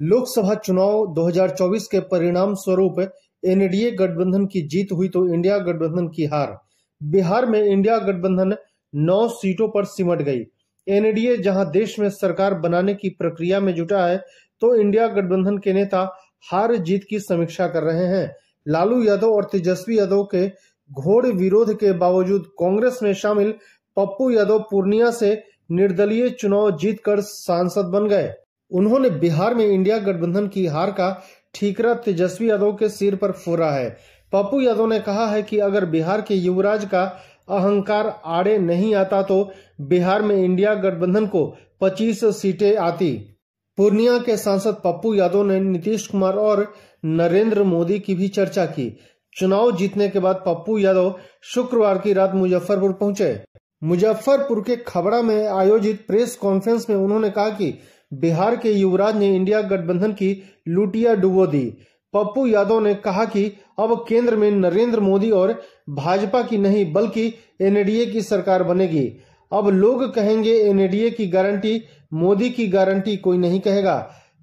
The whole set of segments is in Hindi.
लोकसभा चुनाव 2024 के परिणाम स्वरूप एनडीए गठबंधन की जीत हुई तो इंडिया गठबंधन की हार। बिहार में इंडिया गठबंधन 9 सीटों पर सिमट गई। एनडीए जहां देश में सरकार बनाने की प्रक्रिया में जुटा है, तो इंडिया गठबंधन के नेता हार जीत की समीक्षा कर रहे हैं। लालू यादव और तेजस्वी यादव के घोर विरोध के बावजूद कांग्रेस में शामिल पप्पू यादव पूर्णिया से निर्दलीय चुनाव जीतकर सांसद बन गए। उन्होंने बिहार में इंडिया गठबंधन की हार का ठीकरा तेजस्वी यादव के सिर पर फोड़ा है। पप्पू यादव ने कहा है कि अगर बिहार के युवराज का अहंकार आड़े नहीं आता तो बिहार में इंडिया गठबंधन को 25 सीटें आती। पूर्णिया के सांसद पप्पू यादव ने नीतीश कुमार और नरेंद्र मोदी की भी चर्चा की। चुनाव जीतने के बाद पप्पू यादव शुक्रवार की रात मुजफ्फरपुर पहुंचे। मुजफ्फरपुर के खबड़ा में आयोजित प्रेस कॉन्फ्रेंस में उन्होंने कहा कि बिहार के युवराज ने इंडिया गठबंधन की लुटिया डुबो दी। पप्पू यादव ने कहा कि अब केंद्र में नरेंद्र मोदी और भाजपा की नहीं बल्कि एनडीए की सरकार बनेगी। अब लोग कहेंगे एनडीए की गारंटी, मोदी की गारंटी कोई नहीं कहेगा।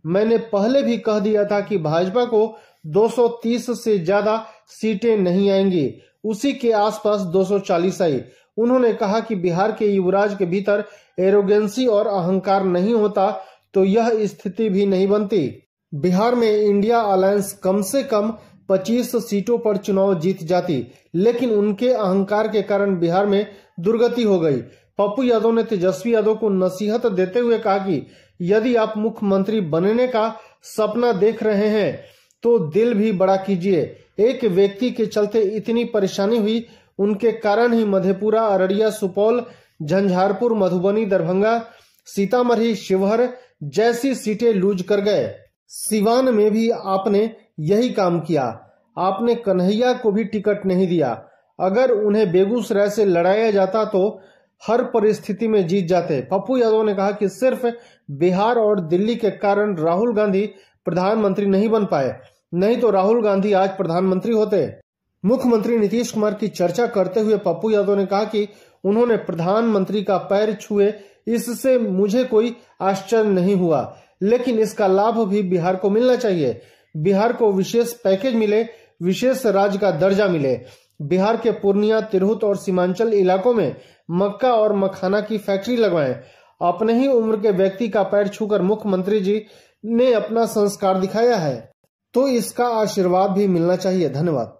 मैंने पहले भी कह दिया था कि भाजपा को 230 से ज्यादा सीटें नहीं आएंगी, उसी के आसपास 240 आई। उन्होंने कहा कि बिहार के युवराज के भीतर एरोगेंसी और अहंकार नहीं होता तो यह स्थिति भी नहीं बनती। बिहार में इंडिया अलायंस कम से कम 25 सीटों पर चुनाव जीत जाती, लेकिन उनके अहंकार के कारण बिहार में दुर्गति हो गई। पप्पू यादव ने तेजस्वी यादव को नसीहत देते हुए कहा कि यदि आप मुख्यमंत्री बनने का सपना देख रहे हैं तो दिल भी बड़ा कीजिए। एक व्यक्ति के चलते इतनी परेशानी हुई, उनके कारण ही मधेपुरा, अररिया, सुपौल, झंझारपुर, मधुबनी, दरभंगा, सीतामढ़ी, शिवहर जैसी सीटें लूज कर गए। सिवान में भी आपने यही काम किया। आपने कन्हैया को भी टिकट नहीं दिया। अगर उन्हें बेगूसराय से लड़ाया जाता तो हर परिस्थिति में जीत जाते। पप्पू यादव ने कहा कि सिर्फ बिहार और दिल्ली के कारण राहुल गांधी प्रधानमंत्री नहीं बन पाए, नहीं तो राहुल गांधी आज प्रधानमंत्री होते। मुख्यमंत्री नीतीश कुमार की चर्चा करते हुए पप्पू यादव ने कहा कि उन्होंने प्रधानमंत्री का पैर छुए, इससे मुझे कोई आश्चर्य नहीं हुआ, लेकिन इसका लाभ भी बिहार को मिलना चाहिए। बिहार को विशेष पैकेज मिले, विशेष राज्य का दर्जा मिले। बिहार के पूर्णिया, तिरहुत और सीमांचल इलाकों में मक्का और मखाना की फैक्ट्री लगवाएं। अपने ही उम्र के व्यक्ति का पैर छूकर मुख्यमंत्री जी ने अपना संस्कार दिखाया है, तो इसका आशीर्वाद भी मिलना चाहिए। धन्यवाद।